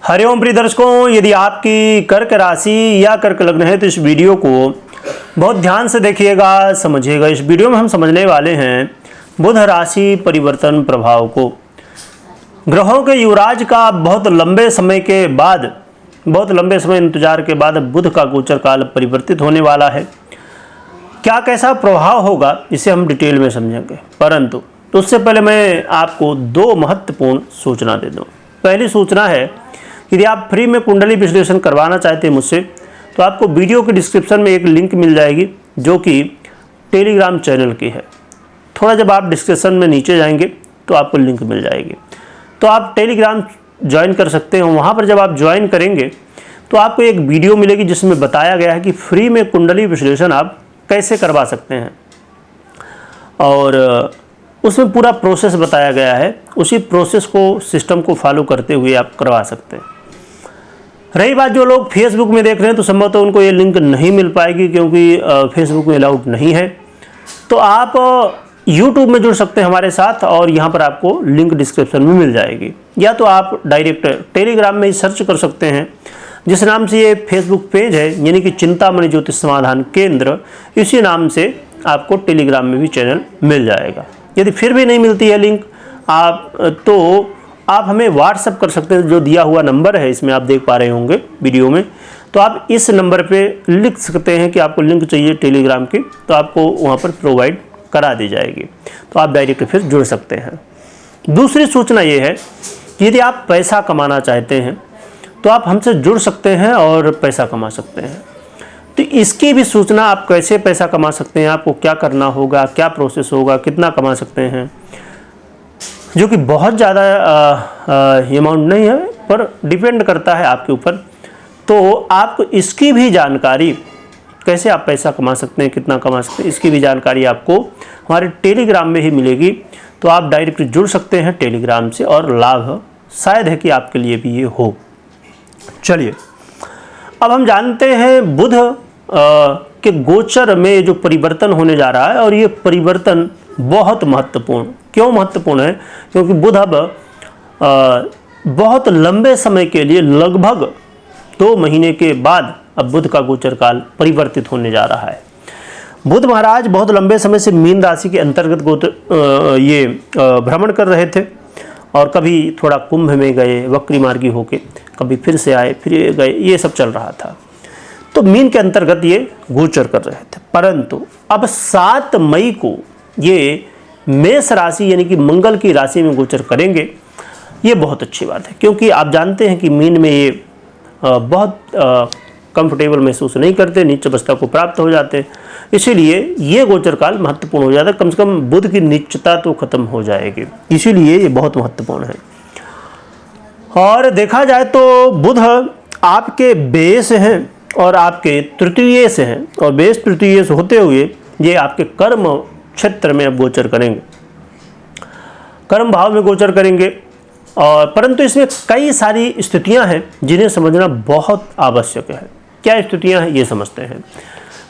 हरिओम प्रिय दर्शकों, यदि आपकी कर्क राशि या कर्क लग्न है तो इस वीडियो को बहुत ध्यान से देखिएगा, समझिएगा। इस वीडियो में हम समझने वाले हैं बुध राशि परिवर्तन प्रभाव को। ग्रहों के युवराज का बहुत लंबे समय इंतजार के बाद बुध का गोचर काल परिवर्तित होने वाला है। क्या कैसा प्रभाव होगा इसे हम डिटेल में समझेंगे, परंतु उससे पहले मैं आपको दो महत्वपूर्ण सूचना दे दूं। पहली सूचना है, यदि आप फ्री में कुंडली विश्लेषण करवाना चाहते हैं मुझसे, तो आपको वीडियो के डिस्क्रिप्शन में एक लिंक मिल जाएगी जो कि टेलीग्राम चैनल की है। थोड़ा जब आप डिस्क्रिप्शन में नीचे जाएंगे तो आपको लिंक मिल जाएगी, तो आप टेलीग्राम ज्वाइन कर सकते हैं। वहाँ पर जब आप ज्वाइन करेंगे तो आपको एक वीडियो मिलेगी जिसमें बताया गया है कि फ्री में कुंडली विश्लेषण आप कैसे करवा सकते हैं, और उसमें पूरा प्रोसेस बताया गया है। उसी प्रोसेस को, सिस्टम को फॉलो करते हुए आप करवा सकते हैं। रही बात जो लोग फेसबुक में देख रहे हैं तो संभवतः उनको ये लिंक नहीं मिल पाएगी, क्योंकि फेसबुक में अलाउड नहीं है। तो आप यूट्यूब में जुड़ सकते हैं हमारे साथ, और यहाँ पर आपको लिंक डिस्क्रिप्शन में मिल जाएगी। या तो आप डायरेक्ट टेलीग्राम में ही सर्च कर सकते हैं, जिस नाम से ये फेसबुक पेज है, यानी कि चिंतामणि ज्योतिष समाधान केंद्र, इसी नाम से आपको टेलीग्राम में भी चैनल मिल जाएगा। यदि फिर भी नहीं मिलती है लिंक आप हमें व्हाट्सअप कर सकते हैं। जो दिया हुआ नंबर है, इसमें आप देख पा रहे होंगे वीडियो में, तो आप इस नंबर पे लिख सकते हैं कि आपको लिंक चाहिए टेलीग्राम की, तो आपको वहाँ पर प्रोवाइड करा दी जाएगी। तो आप डायरेक्ट फिर जुड़ सकते हैं। दूसरी सूचना ये है कि यदि आप पैसा कमाना चाहते हैं तो आप हमसे जुड़ सकते हैं और पैसा कमा सकते हैं। तो इसकी भी सूचना, आप कैसे पैसा कमा सकते हैं, आपको क्या करना होगा, क्या प्रोसेस होगा, कितना कमा सकते हैं, जो कि बहुत ज़्यादा अमाउंट नहीं है, पर डिपेंड करता है आपके ऊपर। तो आपको इसकी भी जानकारी, कैसे आप पैसा कमा सकते हैं, कितना कमा सकते हैं, इसकी भी जानकारी आपको हमारे टेलीग्राम में ही मिलेगी। तो आप डायरेक्ट जुड़ सकते हैं टेलीग्राम से, और लाभ शायद है कि आपके लिए भी ये हो। चलिए, अब हम जानते हैं बुध के गोचर में जो परिवर्तन होने जा रहा है, और ये परिवर्तन बहुत महत्वपूर्ण। क्यों महत्वपूर्ण है? क्योंकि बुध अब बहुत लंबे समय के लिए, लगभग 2 महीने के बाद अब बुध का गोचर काल परिवर्तित होने जा रहा है। बुध महाराज बहुत लंबे समय से मीन राशि के अंतर्गत भ्रमण कर रहे थे, और कभी थोड़ा कुंभ में गए वक्री मार्गी होके, कभी फिर से आए, फिर गए, ये सब चल रहा था। तो मीन के अंतर्गत ये गोचर कर रहे थे, परंतु अब 7 मई को ये मेष राशि यानी कि मंगल की राशि में गोचर करेंगे। ये बहुत अच्छी बात है, क्योंकि आप जानते हैं कि मीन में ये बहुत कंफर्टेबल महसूस नहीं करते, नीच अवस्था को प्राप्त हो जाते हैं। इसीलिए ये गोचर काल महत्वपूर्ण हो जाता है। कम से कम बुध की नीचता तो खत्म हो जाएगी, इसीलिए ये बहुत महत्वपूर्ण है। और देखा जाए तो बुध आपके बेस हैं और आपके तृतीय से हैं, और बेस तृतीय से होते हुए ये आपके कर्म क्षेत्र में अब गोचर करेंगे, कर्म भाव में गोचर करेंगे। और परंतु इसमें कई सारी स्थितियां हैं जिन्हें समझना बहुत आवश्यक है। क्या स्थितियां हैं ये समझते हैं।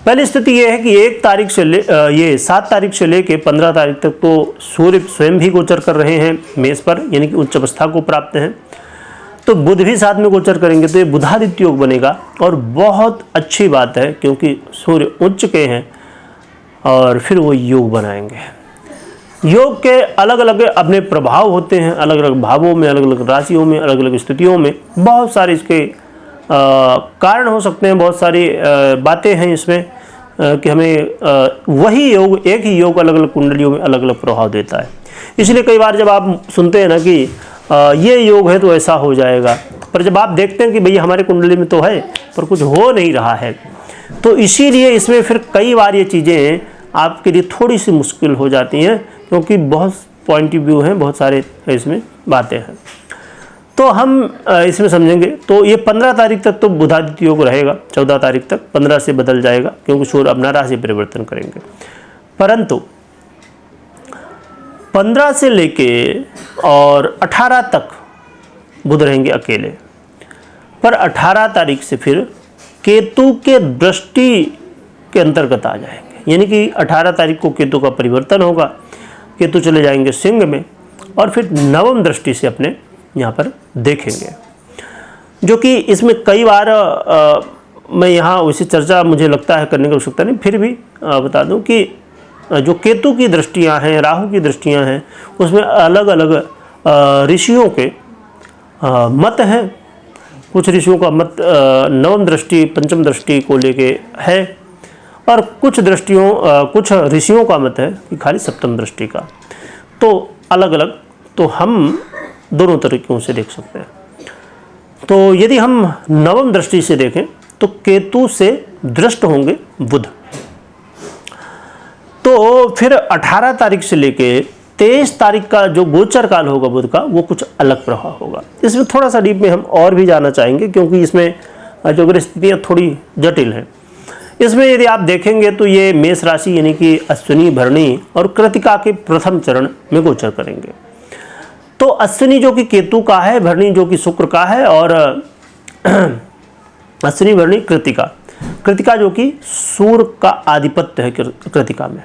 पहली स्थिति ये है कि 7 तारीख से लेके 15 तारीख तक तो सूर्य स्वयं भी गोचर कर रहे हैं मेष पर, यानी कि उच्च अवस्था को प्राप्त हैं। तो बुध भी साथ में गोचर करेंगे, तो ये बुधादित्य योग बनेगा, और बहुत अच्छी बात है, क्योंकि सूर्य उच्च के हैं और फिर वो योग बनाएंगे। योग के अलग अलग अपने प्रभाव होते हैं, अलग अलग भावों में, अलग अलग राशियों में, अलग अलग स्थितियों में बहुत सारे इसके कारण हो सकते हैं। बहुत सारी बातें हैं इसमें कि हमें वही योग, एक ही योग अलग अलग कुंडलियों में अलग अलग प्रभाव देता है। इसलिए कई बार जब आप सुनते हैं ना कि ये योग है तो ऐसा हो जाएगा, पर जब आप देखते हैं कि भैया हमारे कुंडली में तो है पर कुछ हो नहीं रहा है, तो इसीलिए इसमें फिर कई बार ये चीज़ें आपके लिए थोड़ी सी मुश्किल हो जाती हैं, क्योंकि बहुत पॉइंट ऑफ व्यू हैं, बहुत सारे इसमें बातें हैं। तो हम इसमें समझेंगे। तो ये 15 तारीख तक तो बुधादित्य योग रहेगा, 14 तारीख तक, 15 से बदल जाएगा, क्योंकि सूर्य अपना राशि परिवर्तन करेंगे। परंतु 15 से लेके और 18 तक बुध रहेंगे अकेले, पर 18 तारीख से फिर केतु के दृष्टि के अंतर्गत आ जाएंगे, यानी कि 18 तारीख को केतु का परिवर्तन होगा, केतु चले जाएंगे सिंह में, और फिर नवम दृष्टि से अपने यहाँ पर देखेंगे। जो कि इसमें कई बार मैं यहाँ वैसे चर्चा मुझे लगता है करने की आवश्यकता नहीं, फिर भी बता दूं कि जो केतु की दृष्टियाँ हैं, राहु की दृष्टियाँ हैं, उसमें अलग अलग ऋषियों के मत हैं। कुछ ऋषियों का मत नवम दृष्टि, पंचम दृष्टि को लेके है, और कुछ कुछ ऋषियों का मत है कि खाली सप्तम दृष्टि का। तो अलग अलग, तो हम दोनों तरीकों से देख सकते हैं। तो यदि हम नवम दृष्टि से देखें तो केतु से दृष्ट होंगे बुध। तो फिर 18 तारीख से लेके 23 तारीख का जो गोचर काल होगा बुध का, वो कुछ अलग प्रभाव होगा। इसमें थोड़ा सा डीप में हम और भी जाना चाहेंगे, क्योंकि इसमें जो ग्रह स्थितियाँ थोड़ी जटिल हैं। इसमें यदि आप देखेंगे तो ये मेष राशि यानी कि अश्विनी, भरणी और कृतिका के प्रथम चरण में गोचर करेंगे। तो अश्विनी जो कि केतु का है, भरणी जो कि शुक्र का है, और अश्विनी, भरणी, कृतिका जो कि सूर्य का आधिपत्य है कृतिका में,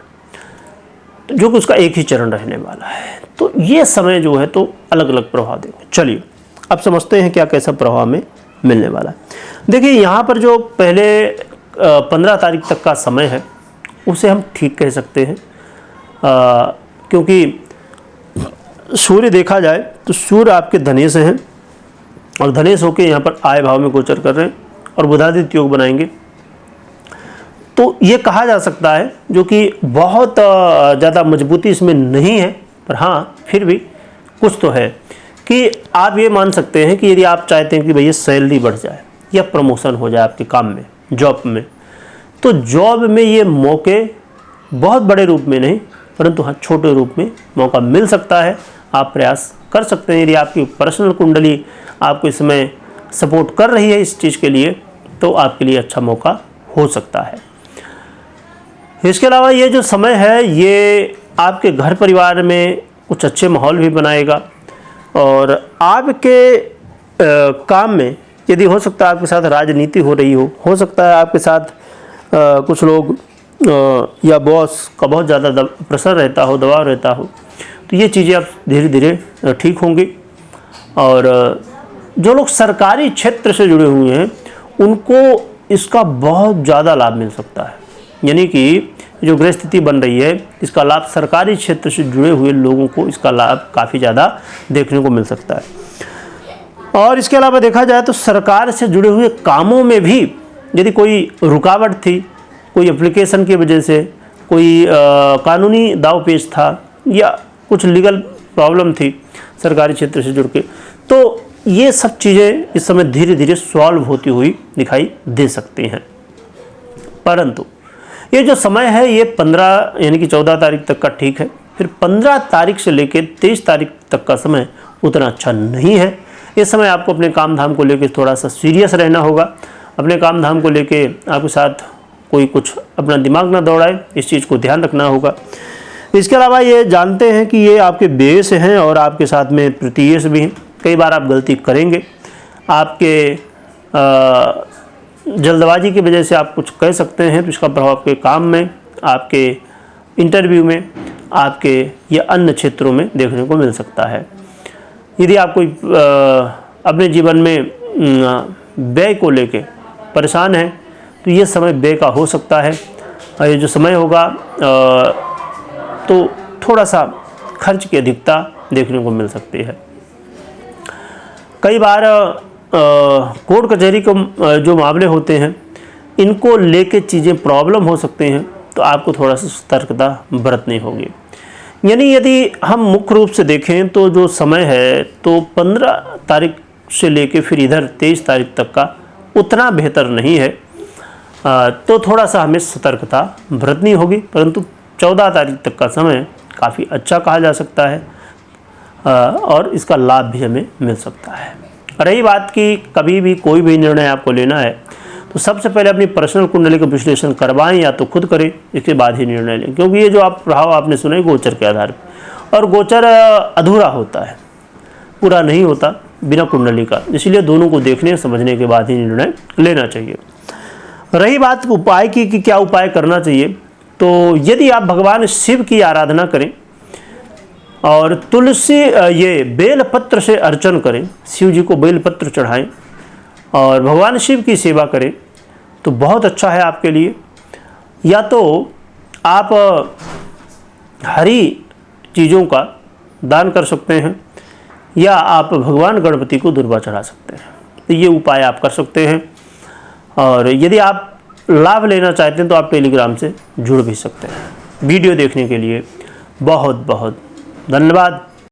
जो कि उसका एक ही चरण रहने वाला है। तो ये समय जो है तो अलग अलग प्रभाव देंगे। चलिए अब समझते हैं क्या कैसा प्रभाव में मिलने वाला है। देखिए यहाँ पर जो पहले 15 तारीख तक का समय है उसे हम ठीक कह सकते हैं, क्योंकि सूर्य देखा जाए तो सूर्य आपके धनेश हैं, और धनेश होकर यहाँ पर आय भाव में गोचर कर रहे हैं और बुधादित्य योग बनाएंगे। तो ये कहा जा सकता है, जो कि बहुत ज़्यादा मजबूती इसमें नहीं है, पर हाँ फिर भी कुछ तो है, कि आप ये मान सकते हैं कि यदि आप चाहते हैं कि भैया सैलरी बढ़ जाए या प्रमोशन हो जाए आपके काम में, जॉब में, तो जॉब में ये मौके बहुत बड़े रूप में नहीं, परंतु हाँ छोटे रूप में मौका मिल सकता है। आप प्रयास कर सकते हैं, यदि आपकी पर्सनल कुंडली आपको इसमें सपोर्ट कर रही है इस चीज़ के लिए, तो आपके लिए अच्छा मौका हो सकता है। इसके अलावा ये जो समय है ये आपके घर परिवार में कुछ अच्छे माहौल भी बनाएगा, और आपके काम में यदि हो सकता है आपके साथ राजनीति हो रही हो सकता है आपके साथ कुछ लोग या बॉस का बहुत ज़्यादा प्रेशर रहता हो, दबाव रहता हो, तो ये चीज़ें अब धीरे धीरे ठीक होंगी। और जो लोग सरकारी क्षेत्र से जुड़े हुए हैं उनको इसका बहुत ज़्यादा लाभ मिल सकता है, यानी कि जो ग्रह स्थिति बन रही है इसका लाभ सरकारी क्षेत्र से जुड़े हुए लोगों को इसका लाभ काफ़ी ज़्यादा देखने को मिल सकता है। और इसके अलावा देखा जाए तो सरकार से जुड़े हुए कामों में भी यदि कोई रुकावट थी, कोई एप्लीकेशन की वजह से, कोई कानूनी दावपेच था या कुछ लीगल प्रॉब्लम थी सरकारी क्षेत्र से जुड़ के, तो ये सब चीज़ें इस समय धीरे धीरे सॉल्व होती हुई दिखाई दे सकती हैं। परंतु ये जो समय है ये 15 यानी कि 14 तारीख तक का ठीक है, फिर 15 तारीख से लेकर 23 तारीख तक का समय उतना अच्छा नहीं है। इस समय आपको अपने काम धाम को लेकर थोड़ा सा सीरियस रहना होगा। अपने काम धाम को लेके आपके साथ कोई कुछ अपना दिमाग ना दौड़ाए, इस चीज़ को ध्यान रखना होगा। इसके अलावा ये जानते हैं कि ये आपके व्यय से हैं और आपके साथ में प्रतियेश भी हैं। कई बार आप गलती करेंगे, आपके जल्दबाजी की वजह से आप कुछ कह सकते हैं, तो इसका प्रभाव आपके काम में, आपके इंटरव्यू में, आपके या अन्य क्षेत्रों में देखने को मिल सकता है। यदि आप कोई अपने जीवन में व्यय को लेके परेशान है तो ये समय व्यय का हो सकता है। और ये जो समय होगा तो थोड़ा सा खर्च की अधिकता देखने को मिल सकती है। कई बार कोर्ट कचहरी के जो मामले होते हैं इनको लेके चीज़ें प्रॉब्लम हो सकते हैं, तो आपको थोड़ा सा सतर्कता बरतनी होगी। यानी यदि हम मुख्य रूप से देखें तो जो समय है तो 15 तारीख से लेके फिर इधर 23 तारीख तक का उतना बेहतर नहीं है, तो थोड़ा सा हमें सतर्कता बरतनी होगी। परंतु 14 तारीख तक का समय काफ़ी अच्छा कहा जा सकता है और इसका लाभ भी हमें मिल सकता है। रही बात कि कभी भी कोई भी निर्णय आपको लेना है तो सबसे पहले अपनी पर्सनल कुंडली का विश्लेषण करवाएं या तो खुद करें, इसके बाद ही निर्णय लें। क्योंकि ये जो आप प्रभाव आपने सुने गोचर के आधार पर, और गोचर अधूरा होता है, पूरा नहीं होता बिना कुंडली का, इसलिए दोनों को देखने समझने के बाद ही निर्णय लेना चाहिए। रही बात उपाय की कि क्या उपाय करना चाहिए, तो यदि आप भगवान शिव की आराधना करें और तुलसी ये बेलपत्र से अर्चन करें, शिव जी को बेलपत्र चढ़ाएं और भगवान शिव की सेवा करें तो बहुत अच्छा है आपके लिए। या तो आप हरी चीज़ों का दान कर सकते हैं, या आप भगवान गणपति को दुर्वा चढ़ा सकते हैं। तो ये उपाय आप कर सकते हैं। और यदि आप लाभ लेना चाहते हैं तो आप टेलीग्राम से जुड़ भी सकते हैं। वीडियो देखने के लिए बहुत बहुत धन्यवाद।